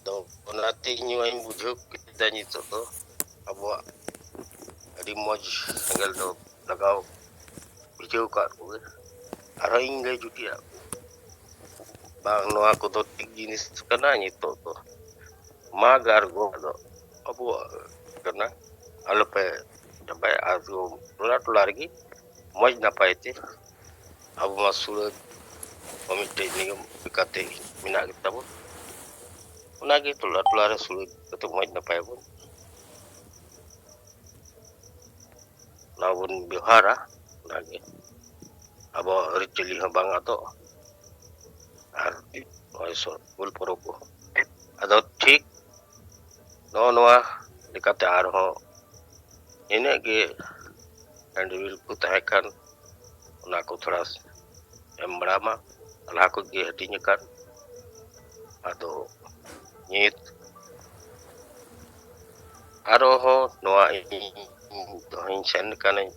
ᱫᱚ ᱚᱱᱟᱛᱮ ᱤᱧ ᱵᱩᱡᱷᱟᱹᱣ ᱠᱮᱫᱟ ᱱᱤᱛᱚᱜ ᱫᱚ ᱟᱵᱚᱣᱟᱜ ᱟᱹᱰᱤ ᱢᱚᱡᱽ ᱥᱮᱸᱜᱮᱞ ᱫᱚ ᱞᱟᱜᱟᱣ ᱵᱩᱡᱷᱟᱹᱣ ᱠᱟᱫ ᱠᱚᱜᱮ ᱟᱨᱦᱚᱸ ᱤᱧ ᱞᱟᱹᱭ ᱡᱩᱴᱤᱡᱟᱜ ᱠᱚ ᱵᱟᱝ ᱱᱚᱣᱟ ᱠᱚᱫᱚ ᱴᱷᱤᱠ ᱡᱤᱱᱤᱥ ᱠᱟᱱᱟ ᱱᱤᱛᱚᱜ ᱫᱚ ᱢᱟᱜ ᱟᱨ ᱜᱚᱜ ᱫᱚ ᱟᱵᱚᱣᱟᱜ ᱠᱟᱱᱟ ᱟᱞᱚᱯᱮ ᱪᱟᱵᱟᱭᱟ ᱟᱨ ᱴᱚᱞᱟ ᱴᱚᱞᱟ ᱨᱮᱜᱮ ᱢᱚᱡᱽ ᱱᱟᱯᱟᱭ ᱛᱮ ᱟᱵᱚ ᱢᱟ ᱥᱩᱲᱟᱹ ᱢᱤᱫᱴᱮᱡ ᱱᱤᱭᱚᱢ ᱞᱮᱠᱟᱛᱮ ᱢᱮᱱᱟᱜ ᱜᱮᱛᱟᱵᱚᱱ ᱚᱱᱟᱜᱮ ᱴᱚᱞᱟ ᱴᱚᱞᱟ ᱨᱮ ᱥᱩᱲᱟᱹ ᱠᱟᱛᱮ ᱢᱚᱡᱽ ᱱᱟᱯᱟᱭ ᱵᱚᱱ ᱚᱱᱟ ᱵᱚᱱ ᱵᱮᱣᱦᱟᱨᱟ ᱚᱱᱟᱜᱮ ᱟᱵᱚᱣᱟᱜ ᱟᱹᱨᱤᱪᱟᱹᱞᱤ ᱦᱚᱸ ᱵᱟᱝ ᱟᱫᱚᱜ ᱟᱨ ᱱᱚᱜᱼᱚᱭ ᱦᱩᱞ ᱯᱚᱨᱚᱵᱽ ᱠᱚ ᱟᱫᱚ ᱴᱷᱤᱠ ᱱᱚᱣᱟ ᱞᱮᱠᱟᱛᱮ ᱟᱨᱦᱚᱸ ᱤᱱᱟᱹᱜ ᱜᱮ ᱦᱮᱱᱰᱵᱤᱞ ᱠᱚ ᱛᱟᱦᱮᱸ ᱠᱟᱱ ᱚᱱᱟ ᱠᱚ ᱛᱷᱚᱲᱟ ᱮᱢ ᱵᱟᱲᱟᱢᱟ ᱞᱟᱦᱟ ᱠᱷᱚᱡ ᱜᱮ ᱦᱟᱹᱴᱤᱧ ᱟᱠᱟᱱ ᱟᱫᱚ ᱱᱤᱛ ᱟᱨᱦᱚᱸ ᱱᱚᱣᱟ ᱤᱧ ᱫᱚᱦᱚᱧ ᱥᱮᱱ ᱠᱟᱹᱱᱟᱹᱧ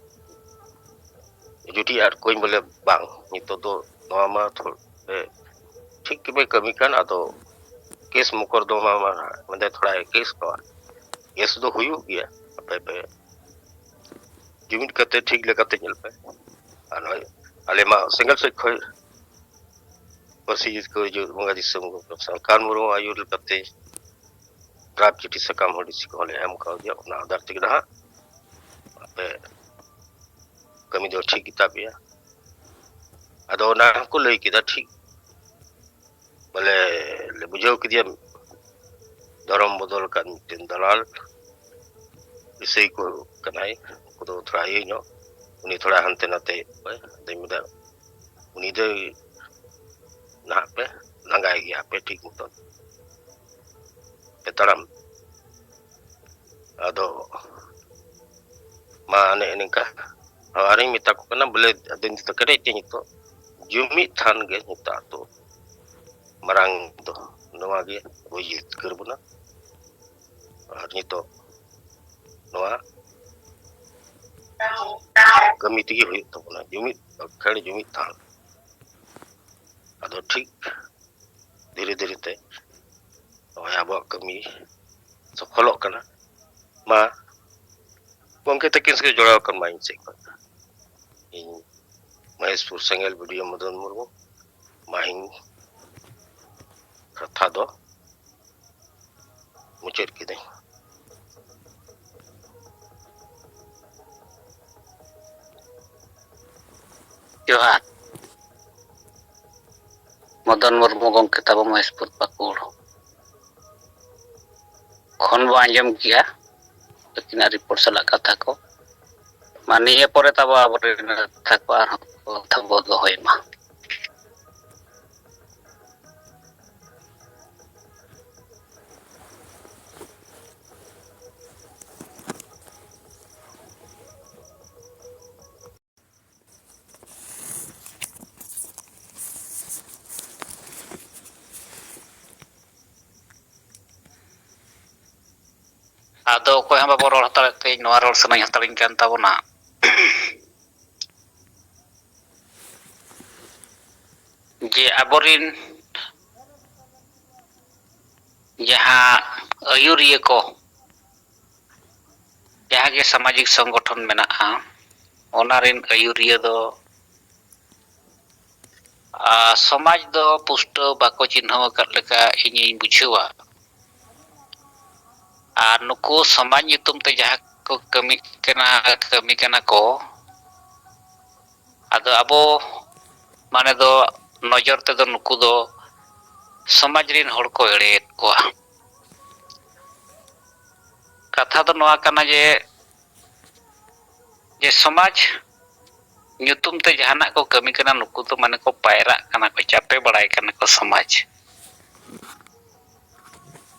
ᱡᱩᱫᱤ ᱟᱨ ᱠᱚᱧ ᱵᱚᱞᱮ ᱵᱟᱝ ᱱᱤᱛᱚᱜ ᱫᱚ ᱱᱚᱣᱟ ᱢᱟ ᱴᱷᱤᱠ ᱜᱮᱯᱮ ᱠᱟᱹᱢᱤ ᱠᱟᱱ ᱟᱫᱚ ᱠᱮᱥ ᱢᱚᱠᱚᱨᱫᱚᱢᱟ ᱢᱟᱱᱮ ᱛᱷᱚᱲᱟ ᱠᱮᱥ ᱠᱚᱣᱟ ᱠᱮᱥ ᱫᱚ ᱦᱩᱭᱩᱜ ᱜᱮᱭᱟ ᱟᱯᱮ ᱡᱩᱢᱤᱫ ᱠᱟᱛᱮ ᱴᱷᱤᱠ ᱞᱮᱠᱟᱛᱮ ᱧᱮᱞ ᱯᱮ ᱟᱨ ᱱᱚᱜᱼᱚᱭ ᱟᱞᱮ ᱢᱟ ᱥᱮᱸᱜᱮᱞ ᱥᱮᱫ ᱠᱷᱚᱡ ᱯᱟᱹᱨᱥᱤ ᱡᱤᱛ ᱠᱚ ᱦᱤᱡᱩᱜ ᱵᱚᱸᱜᱟ ᱫᱤᱥᱚᱢ ᱥᱟᱞᱠᱷᱟᱱ ᱢᱩᱨᱢᱩ ᱟᱹᱭᱩᱨ ᱞᱮᱠᱟᱛᱮ ᱰᱨᱟᱯ ᱪᱤᱴᱷᱤ ᱥᱟᱠᱟᱢ ᱦᱚᱸ ᱰᱤᱥᱤ ᱠᱚᱦᱚᱸ ᱞᱮ ᱮᱢ ᱠᱟᱣᱫᱮᱭᱟ ᱚᱱᱟ ᱟᱫᱷᱟᱨ ᱛᱮᱜᱮ ᱱᱟᱦᱟᱜ ᱟᱯᱮ ᱠᱟᱹᱢᱤ ᱫᱚ ᱴᱷᱤᱠ ᱜᱮᱛᱟ ᱯᱮᱭᱟ ᱟᱫᱚ ᱚᱱᱟ ᱦᱚᱸᱠᱚ ᱞᱟᱹᱭ ᱠᱮᱫᱟ ᱴᱷᱤᱠ ᱵᱚᱞᱮ ᱞᱮ ᱵᱩᱡᱷᱟᱹᱣ ᱠᱮᱫᱮᱭᱟ ᱫᱷᱚᱨᱚᱢ ᱵᱚᱫᱚᱞ ᱟᱠᱟᱱ ᱢᱤᱫᱴᱮᱱ ᱫᱟᱞᱟᱞ ᱵᱤᱥᱚᱭ ᱠᱚ ᱠᱟᱱᱟᱭ ᱩᱱᱠᱩ ᱫᱚ ᱛᱷᱚᱲᱟ ᱤᱭᱟᱹ ᱧᱚᱜ ᱩᱱᱤ ᱛᱷᱚᱲᱟ ᱦᱟᱱᱛᱮ ᱱᱟᱛᱮ ᱟᱫᱚᱧ ᱢᱮᱱᱫᱟ ᱩᱱᱤ ᱫᱚ ᱱᱟᱦᱟᱜ ᱯᱮ ᱞᱟᱸᱜᱟᱭ ᱜᱮᱭᱟ ᱯᱮ ᱴᱷᱤᱠ ᱢᱚᱛᱚᱱ ᱯᱮ ᱛᱟᱲᱟᱢ ᱟᱫᱚ ᱢᱟ ᱚᱱᱮ ᱱᱤᱝᱠᱟ ᱟᱨᱤᱧ ᱢᱮᱛᱟ ᱠᱚ ᱠᱟᱱᱟ ᱵᱚᱞᱮ ᱟᱫᱚᱧ ᱠᱟᱹᱴᱤᱡ ᱛᱮ ᱱᱤᱛᱚᱜ ᱡᱩᱢᱤᱫ ᱛᱷᱟᱱ ᱜᱮ ᱱᱮᱛᱟᱨ ᱫᱚ ᱢᱟᱨᱟᱝ ᱫᱚ ᱱᱚᱣᱟ ᱜᱮ ᱟᱵᱚᱭ ᱡᱤᱛᱠᱟᱹᱨ ᱵᱚᱱᱟ ᱟᱨ ᱱᱤᱛᱚᱜ ᱱᱚᱣᱟ ᱠᱟᱹᱢᱤ ᱛᱮᱜᱮ ᱦᱩᱭᱩᱜ ᱛᱟᱵᱚᱱᱟ ᱡᱩᱢᱤᱫ ᱠᱷᱟᱹᱲ ᱡᱩᱢᱤᱫ ᱛᱷᱟᱱ ᱟᱫᱚ ᱴᱷᱤᱠ ᱫᱷᱤᱨᱮ ᱫᱷᱤᱨᱮ ᱛᱮ ᱱᱚᱜᱼᱚᱭ ᱟᱵᱚᱣᱟᱜ ᱠᱟᱹᱢᱤ ᱥᱚᱯᱷᱚᱞᱚᱜ ᱠᱟᱱᱟ ᱢᱟ ᱜᱚᱝᱠᱮ ᱛᱟᱹᱠᱤᱱ ᱥᱮ ᱡᱚᱲᱟᱣ ᱟᱠᱟᱱ ᱢᱟ ᱤᱧ ᱥᱮᱫ ᱠᱷᱚᱱ ᱤᱧ ᱢᱚᱦᱮᱥᱯᱩᱨ ᱥᱮᱸᱜᱮᱞ ᱵᱤᱰᱤᱳ ᱢᱚᱫᱚᱱ ᱢᱩᱨᱢᱩ ᱢᱟ ᱤᱧ ᱠᱟᱛᱷᱟ ᱫᱚ ᱢᱩᱪᱟᱹᱫ ᱠᱤᱫᱟᱹᱧ ᱡᱚᱦᱟᱨ ᱢᱚᱫᱚᱱ ᱢᱩᱨᱢᱩ ᱜᱚᱢᱠᱮ ᱛᱟᱵᱚ ᱢᱚᱦᱮᱥᱯᱩᱨ ᱯᱟᱹᱠᱩᱲ ᱠᱷᱚᱱ ᱵᱚ ᱟᱸᱡᱚᱢ ᱠᱮᱜᱼᱟ ᱟᱹᱠᱤᱱᱟᱜ ᱨᱤᱯᱳর্ট ᱥᱟᱞᱟᱜ ᱠᱟᱛᱷᱟ ᱠᱚ ᱢᱟ ᱱᱤᱭᱟᱹ ᱯᱚᱨᱮ ᱛᱟᱵᱚ ᱟᱵᱚᱨᱮᱱ ᱠᱟᱛᱷᱟ ᱠᱚ ᱟᱨᱦᱚᱸ ᱠᱟᱛᱷᱟ ᱵᱚ ᱫᱚᱦᱚᱭ ᱢᱟ ᱟᱫᱚ ᱚᱠᱚᱭ ᱦᱚᱸ ᱵᱟᱵᱚ ᱨᱚᱲ ᱦᱟᱛᱟᱲᱮᱫ ᱛᱮ ᱱᱚᱣᱟ ᱨᱚᱲ ᱥᱟᱱᱟᱧ ᱦᱟᱛᱟᱲᱤᱧ ᱠᱟᱱ ᱛᱟᱵᱚᱱᱟ ᱡᱮ ᱟᱵᱚᱨᱤᱱ ᱡᱟᱦᱟᱸ ᱟᱹᱭᱩᱨᱤᱭᱟᱹ ᱠᱚ ᱡᱟᱦᱟᱸ ᱜᱮ ᱥᱟᱢᱟᱡᱤᱠ ᱥᱚᱝᱜᱚᱴᱷᱚᱱ ᱢᱮᱱᱟᱜᱼᱟ ᱚᱱᱟ ᱨᱤᱱ ᱟᱹᱭᱩᱨᱤᱭᱟᱹ ᱫᱚ ᱥᱚᱢᱟᱡᱽ ᱫᱚ ᱯᱩᱥᱴᱟᱹᱣ ᱵᱟᱠᱚ ᱪᱤᱱᱦᱟᱹᱣ ᱟᱠᱟᱫ ᱞᱮᱠᱟ ᱤᱧᱤᱧ ᱵᱩᱡᱷᱟᱹᱣᱟ ᱟᱨ ᱱᱩᱠᱩ ᱥᱚᱢᱟᱡᱽ ᱧᱩᱛᱩᱢ ᱛᱮ ᱡᱟᱦᱟᱸ ᱠᱚ ᱠᱟᱹᱢᱤ ᱠᱟᱱᱟ ᱠᱚ ᱟᱫᱚ ᱟᱵᱚ ᱢᱟᱱᱮ ᱫᱚ ᱱᱚᱡᱚᱨ ᱛᱮᱫᱚ ᱱᱩᱠᱩ ᱫᱚ ᱥᱚᱢᱟᱡᱽ ᱨᱤᱱ ᱦᱚᱲ ᱠᱚ ᱮᱲᱮᱭᱮᱫ ᱠᱚᱣᱟ ᱠᱟᱛᱷᱟ ᱫᱚ ᱱᱚᱣᱟ ᱠᱟᱱᱟ ᱡᱮ ᱥᱚᱢᱟᱡᱽ ᱧᱩᱛᱩᱢ ᱛᱮ ᱡᱟᱦᱟᱱᱟᱜ ᱠᱚ ᱠᱟᱹᱢᱤ ᱠᱟᱱᱟ ᱱᱩᱠᱩ ᱫᱚ ᱢᱟᱱᱮ ᱠᱚ ᱯᱟᱭᱨᱟᱜ ᱠᱟᱱᱟ ᱠᱚ ᱪᱟᱯᱮ ᱵᱟᱲᱟᱭ ᱠᱟᱱᱟ ᱠᱚ ᱥᱚᱢᱟᱡᱽ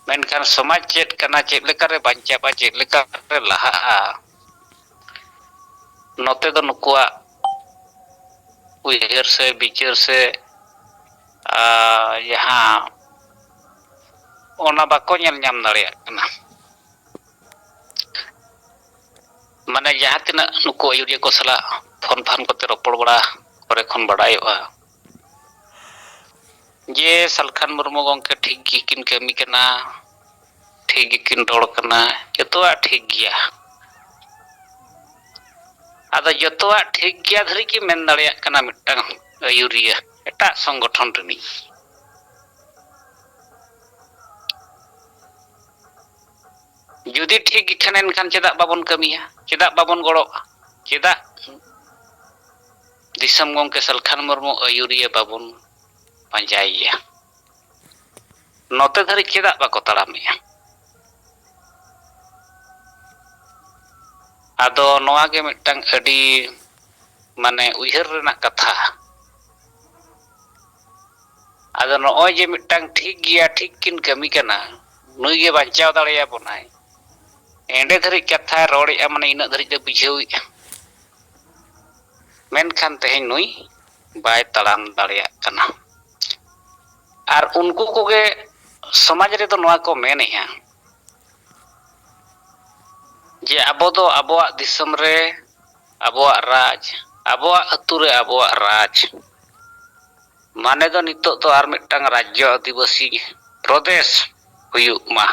ᱢᱮᱱᱠᱷᱟᱱ ᱥᱚᱢᱟᱡᱽ ᱪᱮᱫ ᱠᱟᱱᱟ ᱪᱮᱫ ᱞᱮᱠᱟᱨᱮ ᱵᱟᱧᱪᱟᱜᱼᱟ ᱪᱮᱫ ᱞᱮᱠᱟᱨᱮ ᱞᱟᱦᱟᱜᱼᱟ ᱱᱚᱛᱮ ᱫᱚ ᱱᱩᱠᱩᱣᱟᱜ ᱩᱭᱦᱟᱹᱨ ᱥᱮ ᱵᱤᱪᱟᱹᱨ ᱥᱮ ᱡᱟᱦᱟᱸ ᱚᱱᱟ ᱵᱟᱠᱚ ᱧᱮᱞ ᱧᱟᱢ ᱫᱟᱲᱮᱭᱟᱜ ᱠᱟᱱᱟ ᱢᱟᱱᱮ ᱡᱟᱦᱟᱸ ᱛᱤᱱᱟᱹᱜ ᱱᱩᱠᱩ ᱟᱹᱭᱩᱨᱤᱭᱟᱹ ᱠᱚ ᱥᱟᱞᱟᱜ ᱯᱷᱳᱱ ᱯᱷᱟᱱ ᱠᱚᱛᱮ ᱨᱚᱯᱚᱲ ᱵᱟᱲᱟ ᱠᱚᱨᱮ ᱠᱷᱚᱱ ᱵᱟᱰᱟᱭᱚᱜᱼᱟ ᱡᱮ ᱥᱟᱞᱠᱷᱟᱱ ᱢᱩᱨᱢᱩ ᱜᱚᱢᱠᱮ ᱴᱷᱤᱠ ᱜᱮᱠᱤᱱ ᱠᱟᱹᱢᱤ ᱠᱟᱱᱟ ठीक ᱜᱮᱠᱤᱱ ᱨᱚᱲ ᱠᱟᱱᱟ, ᱡᱚᱛᱚᱣᱟᱜ ᱴᱷᱤक ᱜᱮᱭᱟ᱾ ᱟᱫᱚ ᱡᱚᱛᱚᱣᱟᱜ ᱴᱷᱤक ᱜᱮᱭᱟ ᱫᱷᱟᱹᱨᱤᱡ ᱜᱮ ᱢᱮᱱ ᱫᱟᱲᱮᱭᱟᱜ ᱠᱟᱱᱟ ᱢᱤᱫᱴᱟᱝ ᱟᱹᱭᱩᱨᱤᱭᱟᱹ ᱮᱴᱟᱜ ᱥᱚᱝᱜᱚᱴᱷᱚᱱ ᱨᱤᱱᱤᱡ᱾ ᱡᱩᱫᱤ ᱴᱷᱤᱠ ᱜᱮ ᱠᱷᱟᱱ ᱮᱱᱠᱷᱟᱱ ᱪᱮᱫᱟᱜ ᱵᱟᱵᱚᱱ ᱠᱟᱹᱢᱤᱭᱟ, ᱪᱮᱫᱟᱜ ᱵᱟᱵᱚᱱ ᱜᱚᱲᱚᱜᱼᱟ, ᱪᱮᱫᱟᱜ ᱫᱤᱥᱚᱢ ᱜᱚᱢᱠᱮ ᱥᱟᱞᱠᱷᱟᱱ ᱢᱩᱨᱢᱩ ᱟᱹᱭᱩᱨᱤᱭᱟᱹ ᱵᱟᱵᱚᱱ ᱯᱟᱸᱡᱟᱭᱮᱭᱟ? ᱱᱚᱛᱮ ᱫᱷᱟᱹᱨᱤᱡ ᱪᱮᱫᱟᱜ ᱵᱟᱠᱚ ᱛᱟᱲᱟᱢᱮᱜᱼᱟ? ᱟᱫᱚ ᱱᱚᱣᱟ ᱜᱮ ᱢᱤᱫᱴᱟᱝ ᱟᱹᱰᱤ ᱢᱟᱱᱮ ᱩᱭᱦᱟᱹᱨ ᱨᱮᱱᱟᱜ ᱠᱟᱛᱷᱟ᱾ ᱟᱫᱚ ᱱᱚᱜᱼᱚᱭ ᱡᱮ ᱢᱤᱫᱴᱟᱝ ᱴᱷᱤᱠ ᱜᱮᱭᱟ ᱴᱷᱤᱠ ᱠᱤᱱ ᱠᱟᱹᱢᱤ ᱠᱟᱱᱟ, ᱱᱩᱭ ᱜᱮ ᱵᱟᱧᱪᱟᱣ ᱫᱟᱲᱮᱭᱟᱵᱚᱱᱟᱭ, ᱮᱸᱰᱮ ᱫᱷᱟᱹᱨᱤᱡ ᱠᱟᱛᱷᱟᱭ ᱨᱚᱲᱮᱜᱼᱟ, ᱢᱟᱱᱮ ᱤᱱᱟᱹᱜ ᱫᱷᱟᱹᱨᱤᱡ ᱫᱚ ᱵᱩᱡᱷᱟᱹᱣᱮᱜᱼᱟ᱾ ᱢᱮᱱᱠᱷᱟᱱ ᱛᱮᱦᱮᱧ ᱱᱩᱭ ᱵᱟᱭ ᱛᱟᱲᱟᱢ ᱫᱟᱲᱮᱭᱟᱜ ᱠᱟᱱᱟ᱾ ᱟᱨ ᱩᱱᱠᱩ ᱠᱚᱜᱮ ᱥᱚᱢᱟᱡᱽ ᱨᱮᱫᱚ ᱱᱚᱣᱟ ᱠᱚ ᱢᱮᱱᱮᱜᱼᱟ ᱡᱮ ᱟᱵᱚ ᱫᱚ ᱟᱵᱚᱣᱟᱜ ᱫᱤᱥᱚᱢ ᱨᱮ ᱟᱵᱚᱣᱟᱜ ᱨᱟᱡᱽ, ᱟᱵᱚᱣᱟᱜ ᱟᱹᱛᱩ ᱨᱮ ᱟᱵᱚᱣᱟᱜ ᱨᱟᱡᱽ ᱢᱟᱱᱮ ᱫᱚ ᱱᱤᱛᱚᱜ ᱫᱚ ᱟᱨ ᱢᱤᱫᱴᱟᱝ ᱨᱟᱡᱽᱡᱚ ᱟᱹᱫᱤᱵᱟᱹᱥᱤ ᱯᱨᱚᱫᱮᱥ ᱦᱩᱭᱩᱜ ᱢᱟ᱾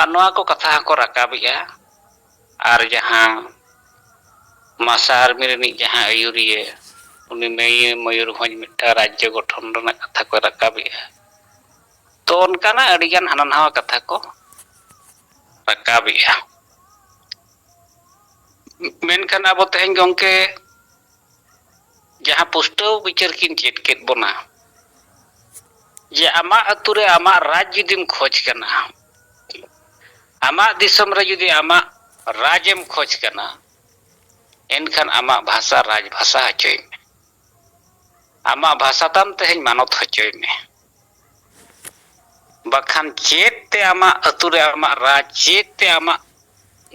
ᱟᱨ ᱱᱚᱣᱟ ᱠᱚ ᱠᱟᱛᱷᱟ ᱦᱚᱸᱠᱚ ᱨᱟᱠᱟᱵᱮᱜᱼᱟ᱾ ᱟᱨ ᱡᱟᱦᱟᱸ ᱢᱟᱥᱟ ᱟᱨᱢᱤ ᱨᱤᱱᱤᱡ ᱡᱟᱦᱟᱸ ᱟᱹᱭᱩᱨᱤᱭᱟᱹ, ᱩᱱᱤ ᱢᱚᱭᱩᱨᱵᱷᱚᱸᱡᱽ ᱢᱤᱫᱴᱟᱝ ᱨᱟᱡᱽᱡᱚ ᱜᱚᱴᱷᱚᱱ ᱨᱮᱱᱟᱜ ᱠᱟᱛᱷᱟ ᱠᱚ ᱨᱟᱠᱟᱵᱮᱜᱼᱟ᱾ ᱛᱚ ᱚᱱᱠᱟᱱᱟᱜ ᱟᱹᱰᱤᱜᱟᱱ ᱦᱟᱱᱟ ᱱᱟᱣᱟ ᱠᱟᱛᱷᱟ ᱠᱚ ᱨᱟᱠᱟᱵᱮᱜᱼᱟ᱾ ᱢᱮᱱᱠᱷᱟᱱ ᱟᱵᱚ ᱛᱮᱦᱮᱧ ᱜᱚᱢᱠᱮ ᱡᱟᱦᱟᱸ ᱯᱩᱥᱴᱟᱹᱣ ᱵᱤᱪᱟᱹᱨ ᱠᱤᱱ ᱪᱮᱫ ᱠᱮᱫ ᱵᱚᱱᱟ, ᱡᱮ ᱟᱢᱟᱜ ᱟᱹᱛᱩ ᱨᱮ ᱟᱢᱟᱜ ᱨᱟᱡᱽ ᱡᱩᱫᱤᱢ ᱠᱷᱚᱡᱽ ᱠᱟᱱᱟ, ᱟᱢᱟᱜ ᱫᱤᱥᱚᱢ ᱨᱮ ᱡᱩᱫᱤ ᱟᱢᱟᱜ ᱨᱟᱡᱽ ᱮᱢ ᱠᱷᱚᱡᱽ ᱠᱟᱱᱟ, ᱮᱱᱠᱷᱟᱱ ᱟᱢᱟᱜ ᱵᱷᱟষᱟ ᱨᱟᱡᱽ ᱵᱷᱟষᱟ ᱦᱚᱪᱚᱭ ᱢᱮ, ᱟᱢᱟᱜ ᱵᱷᱟষᱟ ᱛᱟᱢ ᱛᱮᱦᱮᱧ ᱢᱟᱱᱚᱛ ᱦᱚᱪᱚᱭ ᱢᱮ᱾ ᱵᱟᱠᱷᱟᱱ ᱪᱮᱫ ᱛᱮ ᱟᱢᱟᱜ ᱟᱹᱛᱩ ᱨᱮ ᱟᱢᱟᱜ ᱨᱟᱡᱽ, ᱪᱮᱫ ᱛᱮ ᱟᱢᱟᱜ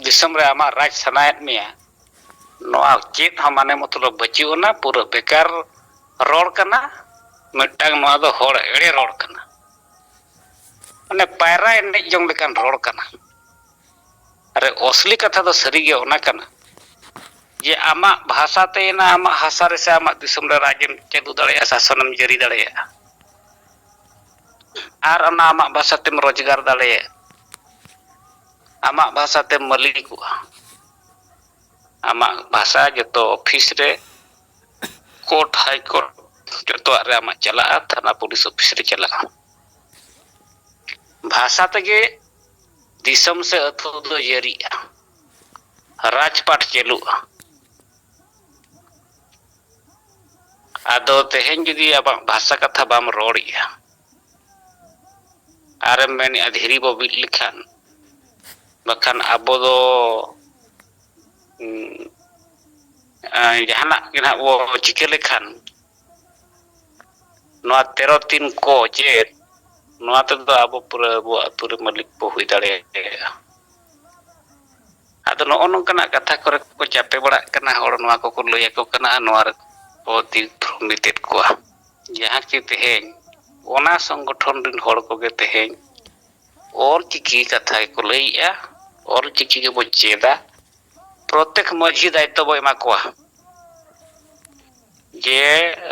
ᱫᱤᱥᱚᱢ ᱨᱮ ᱟᱢᱟᱜ ᱨᱟᱡᱽ ᱥᱟᱱᱟᱭᱮᱫ ᱢᱮᱭᱟ, ᱱᱚᱣᱟ ᱪᱮᱫ ᱦᱚᱸ ᱢᱟᱱᱮ ᱢᱚᱛᱞᱚᱵ ᱵᱟᱹᱪᱩᱜ ᱟᱱᱟ, ᱯᱩᱨᱟᱹ ᱵᱮᱠᱟᱨ ᱨᱚᱲ ᱠᱟᱱᱟ, ᱢᱤᱫᱴᱟᱝ ᱱᱚᱣᱟ ᱫᱚ ᱦᱚᱲ ᱮᱲᱮ ᱨᱚᱲ ᱠᱟᱱᱟ, ᱢᱟᱱᱮ ᱯᱟᱭᱨᱟ ᱮᱱᱮᱡ ᱡᱚᱝ ᱞᱮᱠᱟᱱ ᱨᱚᱲ ᱠᱟᱱᱟ᱾ ᱟᱨ ᱚᱥᱞᱤ ᱠᱟᱛᱷᱟ ᱫᱚ ᱥᱟᱹᱨᱤᱜᱮ ᱚᱱᱟ ᱠᱟᱱᱟ ᱡᱮ ᱟᱢᱟᱜ ᱵᱷᱟষᱟ ᱛᱮᱱᱟ ᱟᱢᱟᱜ ᱦᱟᱥᱟ ᱨᱮ ᱥᱮ ᱟᱢᱟᱜ ᱫᱤᱥᱚᱢ ᱨᱮ ᱨᱟᱡᱽ ᱮᱢ ᱪᱟᱹᱞᱩ ᱫᱟᱲᱮᱭᱟᱜᱼᱟ, ᱥᱟᱥᱚᱱᱮᱢ ᱡᱟᱹᱨᱤ ᱫᱟᱲᱮᱭᱟᱜᱼᱟ, ᱟᱨ ᱚᱱᱟ ᱟᱢᱟᱜ ᱵᱷᱟষᱟ ᱛᱮᱢ ᱨᱳᱡᱽᱜᱟᱨ ᱫᱟᱲᱮᱭᱟᱜᱼᱟ, ᱟᱢᱟᱜ ᱵᱷᱟষᱟ ᱛᱮᱢ ᱢᱟᱹᱞᱤᱠᱚᱜᱼᱟ, ᱟᱢᱟᱜ ᱵᱷᱟষᱟ ᱡᱚᱛᱚ ᱚᱯᱷᱤᱥ ᱨᱮ, ᱠᱳᱨᱴ ᱦᱟᱭᱠᱳᱨᱴ ᱡᱚᱛᱚᱣᱟᱜ ᱨᱮ ᱟᱢᱟᱜ ᱪᱟᱞᱟᱜᱼᱟ, ᱛᱷᱟᱱᱟ ᱯᱩᱞᱤᱥ ᱚᱯᱷᱤᱥ ᱨᱮ ᱪᱟᱞᱟᱜᱼᱟ᱾ ᱵᱷᱟষᱟ ᱛᱮᱜᱮ ᱫᱤᱥᱚᱢ ᱥᱮ ᱟᱹᱛᱩ ᱫᱚ ᱡᱟᱹᱨᱤᱜᱼᱟ, ᱨᱟᱡᱽᱯᱟᱴ ᱪᱟᱹᱞᱩᱜᱼᱟ᱾ ᱟᱫᱚ ᱛᱮᱦᱮᱧ ᱡᱩᱫᱤ ᱟᱢᱟᱜ ᱵᱷᱟষᱟ ᱠᱟᱛᱷᱟ ᱵᱟᱢ ᱨᱚᱲᱮᱜᱼᱟ, ᱟᱨᱮᱢ ᱢᱮᱱᱮᱜᱼᱟ ᱫᱷᱤᱨᱤ ᱵᱚ ᱵᱤᱫ ᱞᱮᱠᱷᱟᱱ, ᱵᱟᱠᱷᱟᱱ ᱟᱵᱚ ᱫᱚ ᱡᱟᱦᱟᱱᱟᱜ ᱜᱮ ᱱᱟᱦᱟᱜ ᱵᱚ ᱪᱤᱠᱟᱹ ᱞᱮᱠᱷᱟᱱ, ᱱᱚᱣᱟ 13(3) ᱠᱚ ᱪᱮᱫ ᱱᱚᱣᱟ ᱛᱮᱫᱚ ᱟᱵᱚ ᱯᱩᱨᱟᱹ ᱟᱵᱚᱣᱟᱜ ᱟᱹᱛᱩ ᱨᱮ ᱢᱟᱹᱞᱤᱠ ᱵᱚ ᱦᱩᱭ ᱫᱟᱲᱮᱭᱟᱜᱼᱟ᱾ ᱟᱫᱚ ᱱᱚᱜᱼᱚ ᱱᱚᱝᱠᱟᱱᱟᱜ ᱠᱟᱛᱷᱟ ᱠᱚᱨᱮ ᱠᱚ ᱪᱟᱯᱮ ᱵᱟᱲᱟᱜ ᱠᱟᱱᱟ ᱦᱚᱲ, ᱱᱚᱣᱟ ᱠᱚᱠᱚ ᱞᱟᱹᱭ ᱟᱠᱚ ᱠᱟᱱᱟ, ᱟᱨ ᱱᱚᱣᱟ ᱨᱮᱠᱚ ᱛᱤ ᱛᱷᱩᱢᱤᱛᱮᱫ ᱠᱚᱣᱟ᱾ ᱡᱟᱦᱟᱸ ᱪᱮ ᱛᱮᱦᱮᱧ ᱚᱱᱟ ᱥᱚᱝᱜᱚᱴᱷᱚᱱ ᱨᱮᱱ ᱦᱚᱲ ᱠᱚᱜᱮ ᱛᱮᱦᱮᱧ ᱚᱞ ᱪᱤᱠᱤ ᱠᱟᱛᱷᱟ ᱜᱮᱠᱚ ᱞᱟᱹᱭᱮᱜᱼᱟ, ᱚᱞ ᱪᱤᱠᱤ ᱜᱮᱵᱚ ᱪᱮᱫᱟ, ᱯᱨᱚᱛᱮᱠ ᱢᱟᱺᱡᱷᱤ ᱫᱟᱭᱤᱛᱛᱚ ᱵᱚ ᱮᱢᱟ ᱠᱚᱣᱟ ᱡᱮ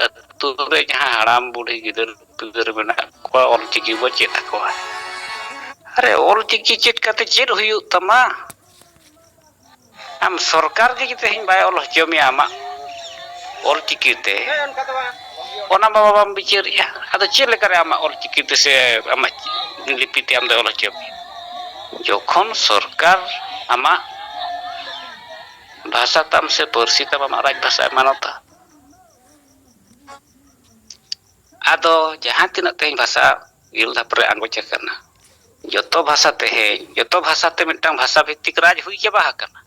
ᱟᱹᱛᱩ ᱨᱮ ᱡᱟᱦᱟᱸ ᱦᱟᱲᱟᱢ ᱵᱩᱲᱦᱤ ᱜᱤᱫᱟᱹᱨ ᱯᱤᱫᱟᱹᱨ ᱢᱮᱱᱟᱜ ᱠᱚᱣᱟ, ᱚᱞ ᱪᱤᱠᱤ ᱵᱚ ᱪᱮᱫ ᱟᱠᱚᱣᱟ᱾ ᱟᱨᱮ ᱚᱞ ᱪᱤᱠᱤ ᱪᱮᱫ ᱠᱟᱛᱮ ᱪᱮᱫ ᱦᱩᱭᱩᱜ ᱛᱟᱢᱟ? ᱟᱢ ᱥᱚᱨᱠᱟᱨ ᱜᱮ ᱛᱮᱦᱮᱧ ᱵᱟᱭ ᱚᱞ ᱦᱚᱪᱚ ᱢᱮᱭᱟ ᱟᱢᱟᱜ ᱚᱞ ᱪᱤᱠᱤ ᱛᱮ, ᱚᱱᱟ ᱢᱟ ᱵᱟᱵᱟᱢ ᱵᱤᱪᱟᱹᱨᱮᱜᱼᱟ, ᱟᱫᱚ ᱪᱮᱫ ᱞᱮᱠᱟᱨᱮ ᱟᱢᱟᱜ ᱚᱞ ᱪᱤᱠᱤ ᱛᱮ ᱥᱮ ᱟᱢᱟᱜ ᱞᱤᱯᱤ ᱛᱮ ᱟᱢ ᱫᱚ ᱚᱞ ᱦᱚᱪᱚ ᱢᱮᱭᱟ? ᱡᱚᱠᱷᱚᱱ ᱥᱚᱨᱠᱟᱨ ᱟᱢᱟᱜ ᱵᱷᱟষᱟ ᱛᱟᱢ ᱥᱮ ᱯᱟᱹᱨᱥᱤ ᱛᱟᱢ ᱟᱢᱟᱜ ᱨᱟᱡᱽ ᱵᱷᱟষᱟᱭ ᱢᱟᱱᱚᱛᱟ, ᱟᱫᱚ ᱡᱟᱦᱟᱸ ᱛᱤᱱᱟᱹᱜ ᱛᱮᱦᱮᱧ ᱵᱷᱟষᱟ ᱤᱨᱟᱹᱞ ᱫᱷᱟᱯ ᱨᱮ ᱟᱸᱜᱚᱪ ᱟᱠᱟᱱᱟ, ᱡᱚᱛᱚ ᱵᱷᱟষᱟ ᱛᱮᱦᱮᱧ ᱡᱚᱛᱚ ᱵᱷᱟষᱟᱛᱮ ᱢᱤᱫᱴᱟᱝ ᱵᱷᱟষᱟ ᱵᱷᱤᱛᱛᱤᱠ ᱨᱟᱡᱽ ᱦᱩᱭ ᱪᱟᱵᱟ ᱟᱠᱟᱱᱟ᱾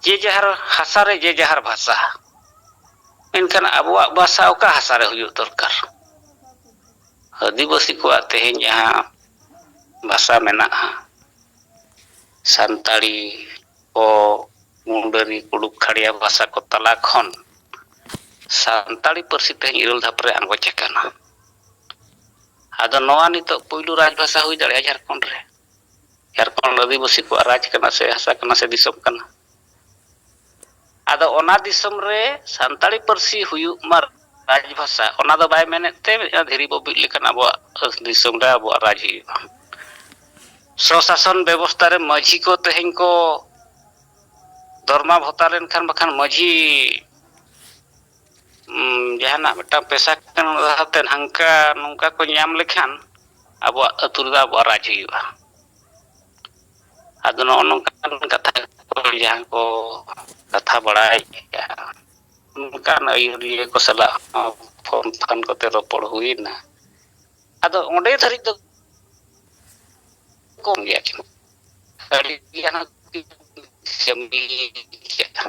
ᱡᱮ ᱡᱟᱦᱟᱨ ᱦᱟᱥᱟ ᱨᱮ ᱡᱮ ᱡᱟᱦᱟᱨ ᱵᱷᱟষᱟ, ᱢᱮᱱᱠᱷᱟᱱ ᱟᱵᱚᱣᱟᱜ ᱵᱷᱟষᱟ ᱚᱠᱟ ᱦᱟᱥᱟ ᱨᱮ ᱦᱩᱭᱩᱜ ᱫᱚᱨᱠᱟᱨ? ᱟᱹᱫᱤᱵᱟᱹᱥᱤ ᱠᱚᱣᱟᱜ ᱛᱮᱦᱮᱧ ᱡᱟᱦᱟᱸ ᱵᱷᱟষᱟ ᱢᱮᱱᱟᱜᱼᱟ, ᱥᱟᱱᱛᱟᱲᱤ ᱠᱚ, ᱢᱩᱱᱰᱟᱹᱨᱤ, ᱩᱰᱩᱠ ᱠᱷᱟᱲᱤᱭᱟ ᱵᱷᱟষᱟ ᱠᱚ ᱛᱟᱞᱟ ᱠᱷᱚᱱ ᱥᱟᱱᱛᱟᱲᱤ ᱯᱟᱹᱨᱥᱤ ᱛᱮᱦᱮᱧ ᱤᱨᱟᱹᱞ ᱫᱷᱟᱯ ᱨᱮ ᱟᱸᱜᱚᱪ ᱟᱠᱟᱱᱟ᱾ ᱟᱫᱚ ᱱᱚᱣᱟ ᱱᱤᱛᱚᱜ ᱯᱩᱭᱞᱩ ᱨᱟᱡᱽ ᱵᱷᱟষᱟ ᱦᱩᱭ ᱫᱟᱲᱮᱭᱟᱜᱼᱟ ᱡᱷᱟᱲᱠᱷᱚᱸᱰ ᱨᱮ? ᱡᱷᱟᱲᱠᱷᱚᱸᱰ ᱟᱹᱫᱤᱵᱟᱹᱥᱤ ᱠᱚᱣᱟᱜ ᱨᱟᱡᱽ ᱠᱟᱱᱟ ᱥᱮ ᱦᱟᱥᱟ ᱠᱟᱱᱟ ᱥᱮ ᱫᱤᱥᱚᱢ ᱠᱟᱱᱟ? ᱟᱫᱚ ᱚᱱᱟ ᱫᱤᱥᱚᱢ ᱨᱮ ᱥᱟᱱᱛᱟᱲᱤ ᱯᱟᱹᱨᱥᱤ ᱦᱩᱭᱩᱜ ᱢᱟ ᱨᱟᱡᱽ ᱵᱷᱟᱥᱟ ᱚᱱᱟ ᱫᱚ ᱵᱟᱭ ᱢᱮᱱᱮᱫ ᱛᱮ ᱫᱷᱤᱨᱤ ᱵᱚ ᱵᱤᱫ ᱞᱮᱠᱷᱟᱱ ᱟᱵᱚᱣᱟᱜ ᱫᱤᱥᱚᱢ ᱨᱮ ᱟᱵᱚᱣᱟᱜ ᱨᱟᱡᱽ ᱦᱩᱭᱩᱜᱼᱟ᱾ ᱥᱚᱼᱥᱟᱥᱚᱱ ᱵᱮᱵᱚᱥᱛᱷᱟ ᱨᱮ ᱢᱟᱹᱡᱷᱤ ᱠᱚ ᱛᱮᱦᱮᱧ ᱠᱚ ᱫᱚᱨᱢᱟ ᱵᱷᱚᱛᱟ ᱞᱮᱱᱠᱷᱟᱱ ᱵᱟᱠᱷᱟᱱ ᱢᱟᱹᱡᱷᱤ ᱡᱟᱦᱟᱱᱟᱜ ᱢᱤᱫᱴᱟᱝ ᱯᱮᱥᱟ ᱠᱟᱛᱮ ᱦᱟᱱᱠᱟ ᱱᱚᱝᱠᱟ ᱠᱚ ᱧᱟᱢ ᱞᱮᱠᱷᱟᱱ ᱟᱵᱚᱣᱟᱜ ᱟᱹᱛᱩ ᱨᱮᱫᱚ ᱟᱵᱚᱣᱟᱜ ᱨᱟᱡᱽ ᱦᱩᱭᱩᱜᱼᱟ᱾ ᱟᱫᱚ ᱱᱚᱜᱼᱚ ᱱᱚᱝᱠᱟᱱ ᱠᱟᱛᱷᱟ ᱠᱚ ᱡᱟᱦᱟᱸ ᱠᱚ ᱠᱟᱛᱷᱟ ᱵᱟᱲᱟᱭᱮᱫᱼᱟ ᱚᱱᱠᱟᱱ ᱟᱹᱭᱩᱨᱤᱭᱟᱹ ᱠᱚ ᱥᱟᱞᱟᱜ ᱯᱷᱳᱱ ᱯᱷᱟᱱ ᱠᱚᱛᱮ ᱨᱚᱯᱚᱲ ᱦᱩᱭᱱᱟ᱾ ᱟᱫᱚ ᱚᱸᱰᱮ ᱫᱷᱟᱹᱨᱤᱡ ᱫᱚ ᱠᱚᱢ ᱜᱮᱭᱟ ᱠᱤᱱ ᱟᱹᱰᱤᱜᱟᱱ ᱠᱟᱹᱢᱤ ᱠᱮᱫᱼᱟ᱾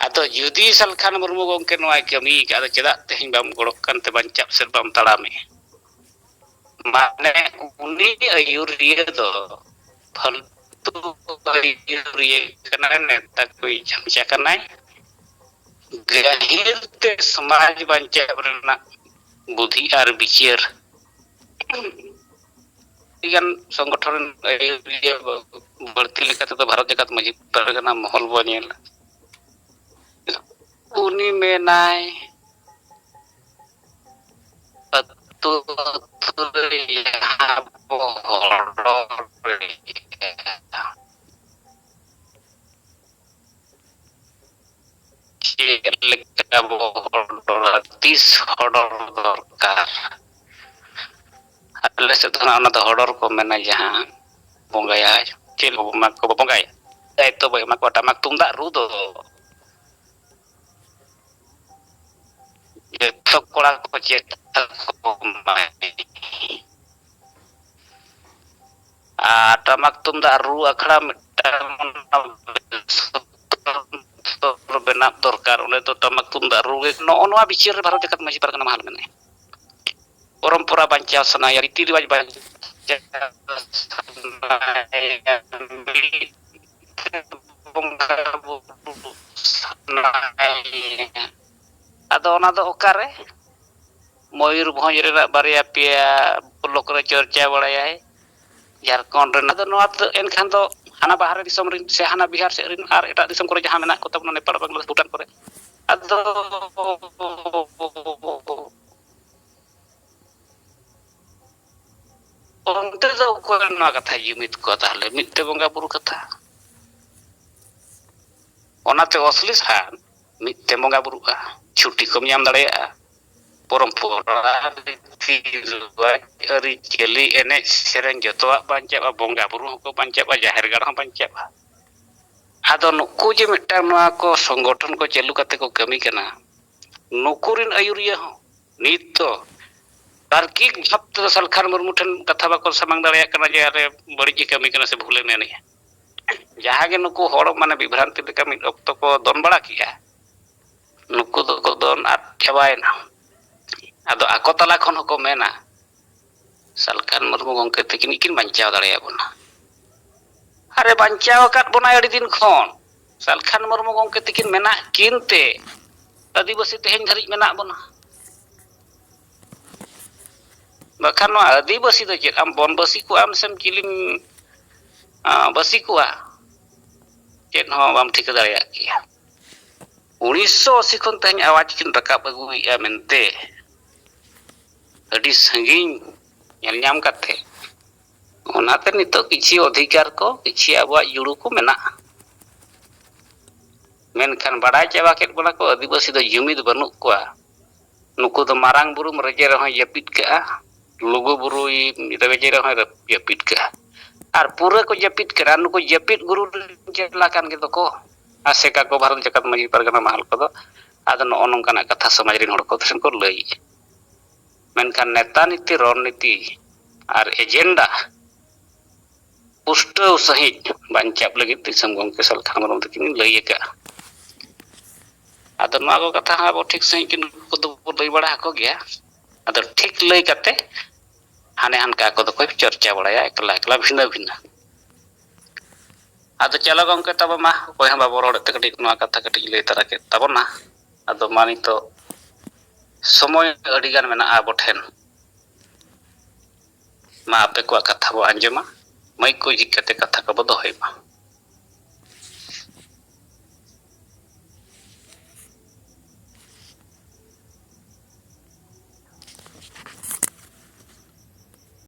ᱟᱫᱚ ᱡᱩᱫᱤ ᱥᱟᱞᱠᱷᱟᱱ ᱢᱩᱨᱢᱩ ᱜᱚᱢᱠᱮ ᱱᱚᱣᱟᱭ ᱠᱟᱹᱢᱤᱭ ᱠᱟᱜ ᱟᱫᱚ ᱪᱮᱫᱟᱜ ᱛᱮᱦᱮᱧ ᱵᱟᱢ ᱜᱚᱲᱚᱜ ᱠᱟᱱᱛᱮ ᱵᱟᱧᱪᱟᱣ ᱥᱮᱫ ᱵᱟᱢ ᱛᱟᱲᱟᱢᱮᱜᱼᱟ? ᱢᱟᱱᱮ ᱩᱱᱤ ᱟᱹᱭᱩᱨᱤᱭᱟᱹ ᱫᱚ ᱯᱷᱟᱹᱞᱛᱩ ᱟᱹᱭᱩᱨᱤᱭᱟᱹ ᱠᱟᱱᱟᱭ, ᱱᱮᱛᱟ ᱠᱚᱭ ᱪᱟᱢᱪᱟ ᱠᱟᱱᱟᱭ, ᱜᱟᱹᱦᱤᱨ ᱛᱮ ᱥᱚᱢᱟᱡᱽ ᱵᱟᱧᱪᱟᱣ ᱨᱮᱱᱟᱜ ᱵᱩᱫᱷᱤ ᱟᱨ ᱵᱤᱪᱟᱹᱨ ᱟᱹᱰᱤᱜᱟᱱ ᱥᱚᱝᱜᱚᱴᱷᱚᱱ ᱟᱹᱭᱩᱨᱤᱭᱟᱹ ᱵᱟᱹᱲᱛᱤ ᱞᱮᱠᱟᱛᱮᱫᱚ ᱵᱷᱟᱨᱚᱛ ᱡᱟᱠᱟᱛ ᱢᱟᱺᱡᱷᱤ ᱯᱟᱨᱜᱟᱱᱟ ᱢᱚᱦᱚᱞ ᱵᱚ ᱧᱮᱞᱟ, ᱩᱱᱤ ᱢᱮᱱᱟᱭ ᱟᱹᱛᱩ ᱨᱮ ᱡᱟᱦᱟᱸ ᱵᱚ ᱪᱮᱫ ᱞᱮᱠᱟ ᱵᱚ ᱦᱚᱰᱚᱨᱟ, ᱛᱤᱥ ᱦᱚᱰᱚᱨ ᱫᱚᱨᱠᱟর? ᱟᱞᱮ ᱥᱮᱫ ᱫᱚ ᱚᱱᱟ ᱫᱚ ᱦᱚᱰᱚᱨ ᱠᱚ ᱢᱮᱱᱟ, ᱡᱟᱦᱟᱸ ᱵᱚᱸᱜᱟᱭᱟ ᱪᱮᱫ ᱠᱚ ᱵᱚᱸᱜᱟᱭᱟ ᱫᱟᱭᱤᱛᱛᱚ ᱵᱚ ᱮᱢᱟ ᱠᱚᱣᱟ ᱴᱟᱢᱟᱠ ᱛᱩᱢᱫᱟᱜ ᱨᱩ ᱫᱚ ᱡᱚᱛᱚ ᱠᱚᱲᱟ ᱠᱚ ᱪᱮᱫ ᱟᱠᱚᱢᱟᱭ ᱟᱨ ᱴᱟᱢᱟᱠ ᱛᱩᱢᱫᱟᱜ ᱨᱩ ᱟᱠᱷᱲᱟ ᱢᱤᱫᱴᱟᱝ ᱵᱮᱱᱟᱣ ᱫᱚᱨᱠᱟᱨ, ᱚᱸᱰᱮ ᱫᱚ ᱴᱟᱢᱟᱠ ᱛᱩᱢᱫᱟᱜ ᱨᱩ ᱜᱮ ᱱᱚᱜᱼᱚ ᱱᱚᱣᱟ ᱵᱤᱪᱟᱹᱨ ᱨᱮ ᱵᱷᱟᱨᱚᱛ ᱡᱟᱠᱟᱛ ᱢᱟᱺᱡᱷᱤ ᱯᱟᱨᱜᱟᱱᱟ ᱢᱟᱦᱟᱞ ᱢᱮᱱᱟᱭᱟ᱾ ᱯᱚᱨᱚᱢᱯᱚᱨᱟ ᱵᱟᱧᱪᱟᱣ ᱥᱟᱱᱟᱭᱟ, ᱨᱤᱛᱤ ᱨᱮᱣᱟᱡᱽ ᱵᱟᱧᱪᱟᱣ ᱥᱟᱱᱟᱭᱟ, ᱵᱚᱸᱜᱟ ᱵᱩᱨᱩ ᱥᱟᱱᱟᱭᱟ, ᱟᱫᱚ ᱚᱱᱟ ᱫᱚ ᱚᱠᱟᱨᱮ? ᱢᱚᱭᱩᱨᱵᱷᱚᱸᱡᱽ ᱨᱮᱱᱟᱜ ᱵᱟᱨᱭᱟ ᱯᱮᱭᱟ ᱵᱞᱚᱠ ᱨᱮ ᱪᱚᱨᱪᱟ ᱵᱟᱲᱟᱭᱟᱭ, ᱡᱷᱟᱲᱠᱷᱚᱸᱰ ᱨᱮᱱᱟᱜ ᱫᱚ ᱱᱚᱣᱟ ᱮᱱᱠᱷᱟᱱ ᱫᱚ ᱦᱟᱱᱟ ᱵᱟᱦᱨᱮ ᱫᱤᱥᱚᱢ ᱨᱮᱱ ᱥᱮ ᱦᱟᱱᱟ ᱵᱤᱦᱟᱨ ᱥᱮᱫ ᱨᱮᱱ ᱟᱨ ᱮᱴᱟᱜ ᱫᱤᱥᱚᱢ ᱠᱚᱨᱮ ᱡᱟᱦᱟᱸ ᱢᱮᱱᱟᱜ ᱠᱚ ᱛᱟᱵᱚᱱᱟ ᱱᱮᱯᱟᱲ, ᱵᱟᱝᱞᱟᱫᱮᱥ, ᱵᱷᱩᱴᱟᱱ ᱠᱚᱨᱮ, ᱟᱫᱚ ᱚᱱᱛᱮ ᱫᱚ ᱚᱠᱚᱭ ᱱᱚᱣᱟ ᱠᱟᱛᱷᱟᱭ ᱡᱩᱢᱤᱫ ᱠᱚᱣᱟ? ᱛᱟᱦᱚᱞᱮ ᱢᱤᱫᱛᱮ ᱵᱚᱸᱜᱟ ᱵᱩᱨᱩ ᱠᱟᱛᱷᱟ, ᱚᱱᱟᱛᱮ ᱚᱥᱞᱤ ᱥᱟᱱ ᱢᱤᱫᱛᱮ ᱵᱚᱸᱜᱟ ᱵᱩᱨᱩᱜᱼᱟ, ᱪᱷᱩᱴᱤ ᱠᱚᱢ ᱧᱟᱢ ᱫᱟᱲᱮᱭᱟᱜᱼᱟ, ᱯᱚᱨᱚᱢᱯᱚᱨᱟ ᱨᱤᱛᱤ-ᱨᱮᱣᱟᱡᱽ ᱟᱹᱨᱤᱪᱟᱹᱞᱤ ᱮᱱᱮᱡ ᱥᱮᱨᱮᱧ ᱡᱚᱛᱚᱣᱟᱜ ᱵᱟᱧᱪᱟᱜᱼᱟ, ᱵᱚᱸᱜᱟ ᱵᱩᱨᱩ ᱦᱚᱸᱠᱚ ᱵᱟᱧᱪᱟᱜᱼᱟ, ᱡᱟᱦᱮᱨ ᱜᱟᱲ ᱦᱚᱸ ᱵᱟᱧᱪᱟᱜᱼᱟ᱾ ᱟᱫᱚ ᱱᱩᱠᱩ ᱡᱮ ᱢᱤᱫᱴᱟᱝ ᱱᱚᱣᱟ ᱠᱚ ᱥᱚᱝᱜᱚᱴᱷᱚᱱ ᱠᱚ ᱪᱟᱹᱞᱩ ᱠᱟᱛᱮ ᱠᱚ ᱠᱟᱹᱢᱤ ᱠᱟᱱᱟ, ᱱᱩᱠᱩ ᱨᱮᱱ ᱟᱹᱭᱩᱨᱤᱭᱟᱹ ᱦᱚᱸ ᱱᱤᱛ ᱫᱚ ᱛᱟᱨᱠᱤᱠ ᱵᱷᱟᱵᱽ ᱛᱮᱫᱚ ᱥᱟᱞᱠᱷᱟᱱ ᱢᱩᱨᱢᱩ ᱴᱷᱮᱱ ᱠᱟᱛᱷᱟ ᱵᱟᱠᱚ ᱥᱟᱢᱟᱝ ᱫᱟᱲᱮᱭᱟᱜ ᱠᱟᱱᱟ ᱡᱮ ᱟᱞᱮ ᱵᱟᱹᱲᱤᱡ ᱜᱮ ᱠᱟᱹᱢᱤ ᱠᱟᱱᱟ ᱥᱮ ᱵᱷᱩᱞᱮ ᱢᱮᱱᱮᱜᱼᱟ᱾ ᱡᱟᱦᱟᱸ ᱜᱮ ᱱᱩᱠᱩ ᱦᱚᱲ ᱢᱟᱱᱮ ᱵᱤᱵᱷᱨᱟᱱᱛᱤ ᱞᱮᱠᱟ ᱢᱤᱫ ᱚᱠᱛᱚ ᱠᱚ ᱫᱚᱱ ᱵᱟᱲᱟ ᱠᱮᱜᱼᱟ, ᱱᱩᱠᱩ ᱫᱚᱠᱚ ᱫᱚᱱ ᱟᱫ ᱪᱟᱵᱟᱭᱮᱱᱟ᱾ ᱟᱫᱚ ᱟᱠᱚ ᱛᱟᱞᱟ ᱠᱷᱚᱱ ᱦᱚᱸᱠᱚ ᱢᱮᱱᱟ ᱥᱟᱞᱠᱷᱟᱱ ᱢᱩᱨᱢᱩ ᱜᱚᱢᱠᱮ ᱛᱤᱠᱤᱱ ᱠᱤᱱ ᱵᱟᱧᱪᱟᱣ ᱫᱟᱲᱮᱭᱟᱵᱚᱱᱟ, ᱟᱨᱮ ᱵᱟᱧᱪᱟᱣ ᱟᱠᱟᱫ ᱵᱚᱱᱟᱭ ᱟᱹᱰᱤ ᱫᱤᱱ ᱠᱷᱚᱱ, ᱥᱟᱞᱠᱷᱟᱱ ᱢᱩᱨᱢᱩ ᱜᱚᱢᱠᱮ ᱛᱤᱠᱤᱱ ᱢᱮᱱᱟᱜ ᱠᱤᱱ ᱛᱮ ᱟᱹᱫᱤᱵᱟᱹᱥᱤ ᱛᱮᱦᱮᱧ ᱫᱷᱟᱹᱨᱤᱡ ᱢᱮᱱᱟᱜ ᱵᱚᱱᱟ᱾ ᱵᱟᱠᱷᱟᱱ ᱱᱚᱣᱟ ᱟᱹᱫᱤᱵᱟᱹᱥᱤ ᱫᱚ ᱪᱮᱫ ᱟᱢ ᱵᱚᱱᱵᱟᱹᱥᱤ ᱠᱚᱣᱟ ᱟᱢ ᱥᱮᱢ ᱪᱤᱞᱤᱢ ᱵᱟᱹᱥᱤ ᱠᱚᱣᱟ? ᱪᱮᱫ ᱦᱚᱸ ᱵᱟᱢ ᱴᱷᱤᱠᱟᱹ ᱫᱟᱲᱮᱭᱟᱜ ᱠᱮᱭᱟ᱾ 1980 ᱠᱷᱚᱱ ᱛᱮᱦᱮᱧ ᱟᱣᱟᱡᱽ ᱠᱤᱱ ᱨᱟᱠᱟᱵ ᱟᱹᱜᱩᱭᱮᱫᱼᱟ ᱢᱮᱱᱛᱮ ᱟᱹᱰᱤ ᱥᱟᱺᱜᱤᱧ ᱧᱮᱞ ᱧᱟᱢ ᱠᱟᱛᱮ, ᱚᱱᱟᱛᱮ ᱱᱤᱛᱚᱜ ᱠᱤᱪᱷᱤ ᱚᱫᱷᱤᱠᱟᱨ ᱠᱚ, ᱠᱤᱪᱷᱤ ᱟᱵᱚᱣᱟᱜ ᱡᱩᱲᱩ ᱠᱚ ᱢᱮᱱᱟᱜᱼᱟ᱾ ᱢᱮᱱᱠᱷᱟᱱ ᱵᱟᱰᱟᱭ ᱪᱟᱵᱟ ᱠᱮᱫ ᱵᱚᱱᱟ ᱠᱚ ᱟᱹᱫᱤᱵᱟᱹᱥᱤ ᱫᱚ ᱡᱩᱢᱤᱫ ᱵᱟᱹᱱᱩᱜ ᱠᱚᱣᱟ, ᱱᱩᱠᱩ ᱫᱚ ᱢᱟᱨᱟᱝ ᱵᱩᱨᱩᱢ ᱨᱮᱡᱮ ᱨᱮᱦᱚᱸᱭ ᱡᱟᱹᱯᱤᱫ ᱠᱟᱜᱼᱟ, ᱞᱩᱜᱩ ᱵᱩᱨᱩᱭ ᱨᱮᱡᱮ ᱨᱮᱦᱚᱸᱭ ᱡᱟᱹᱯᱤᱫ ᱠᱟᱜᱼᱟ, ᱟᱨ ᱯᱩᱨᱟᱹ ᱠᱚ ᱡᱟᱹᱯᱤᱫ ᱠᱟᱜᱼᱟ ᱱᱩᱠᱩ ᱡᱟᱹᱯᱤᱫ ᱜᱩᱨᱩ ᱪᱮᱫᱞᱟ ᱠᱟᱱ ᱜᱮᱫᱚ ᱠᱚ ᱟᱥᱮᱠᱟ ᱠᱚ ᱵᱷᱟᱨᱚᱛ ᱡᱟᱠᱟᱛ ᱢᱟᱺᱡᱷᱤ ᱯᱟᱨᱜᱟᱱᱟ ᱢᱟᱦᱟᱞ ᱠᱚᱫᱚ᱾ ᱟᱫᱚ ᱱᱚᱜᱼᱚ ᱱᱚᱝᱠᱟᱱᱟᱜ ᱠᱟᱛᱷᱟ ᱥᱚᱢᱟᱡᱽ ᱨᱮᱱ ᱦᱚᱲ ᱠᱚ ᱴᱷᱮᱱ ᱠᱚ ᱞᱟᱹᱭᱮᱜᱼᱟ᱾ ᱢᱮᱱᱠᱷᱟᱱ ᱱᱮᱛᱟ ᱱᱤᱛᱤ, ᱨᱚᱲ ᱱᱤᱛᱤ ᱟᱨ ᱮᱡᱮᱱᱰᱟ ᱯᱩᱥᱴᱟᱹᱣ ᱥᱟᱺᱦᱤᱡ ᱵᱟᱧᱪᱟᱣ ᱞᱟᱹᱜᱤᱫ ᱫᱤᱥᱚᱢ ᱜᱚᱢᱠᱮ ᱥᱟᱞᱠᱷᱟᱱ ᱢᱩᱨᱢᱩ ᱛᱟᱹᱠᱤᱱ ᱞᱟᱹᱭ ᱟᱠᱟᱜᱼᱟ᱾ ᱟᱫᱚ ᱱᱚᱣᱟ ᱠᱚ ᱠᱟᱛᱷᱟ ᱦᱚᱸ ᱟᱵᱚ ᱴᱷᱤᱠ ᱥᱟᱺᱦᱤᱡ ᱠᱚᱫᱚ ᱞᱟᱹᱭ ᱵᱟᱲᱟ ᱟᱠᱚ ᱜᱮᱭᱟ᱾ ᱟᱫᱚ ᱴᱷᱤᱠ ᱞᱟᱹᱭ ᱠᱟᱛᱮ ᱦᱟᱱᱮ ᱦᱟᱱᱠᱟ ᱠᱚᱫᱚ ᱠᱚ ᱪᱚᱨᱪᱟ ᱵᱟᱲᱟᱭᱟ ᱮᱠᱞᱟ ᱮᱠᱞᱟ, ᱵᱷᱤᱱᱟᱹ ᱵᱷᱤᱱᱟᱹ᱾ ᱟᱫᱚ ᱪᱚᱞᱚ ᱜᱚᱢᱠᱮ ᱛᱚᱵᱮ ᱢᱟ, ᱚᱠᱚᱭ ᱦᱚᱸ ᱵᱟᱵᱚ ᱨᱚᱲᱮᱫ ᱛᱮ ᱠᱟᱹᱴᱤᱡ ᱱᱚᱣᱟ ᱠᱟᱛᱷᱟ ᱠᱟᱹᱴᱤᱡ ᱞᱟᱹᱭ ᱛᱟᱨᱟ ᱠᱮᱫ ᱛᱟᱵᱚᱱᱟ᱾ ᱟᱫᱚ ᱢᱟ ᱱᱤᱛᱚᱜ ᱥᱚᱢᱚᱭ ᱟᱹᱰᱤᱜᱟᱱ ᱢᱮᱱᱟᱜᱼᱟ ᱟᱵᱚ ᱴᱷᱮᱱ, ᱢᱟ ᱟᱯᱮ ᱠᱚᱣᱟᱜ ᱠᱟᱛᱷᱟ ᱵᱚ ᱟᱸᱡᱚᱢᱟ, ᱢᱟᱹᱭᱤᱠ ᱠᱚ ᱡᱷᱤᱡ ᱠᱟᱛᱮ ᱠᱟᱛᱷᱟ ᱠᱚᱵᱚ ᱫᱚᱦᱚᱭ ᱢᱟ᱾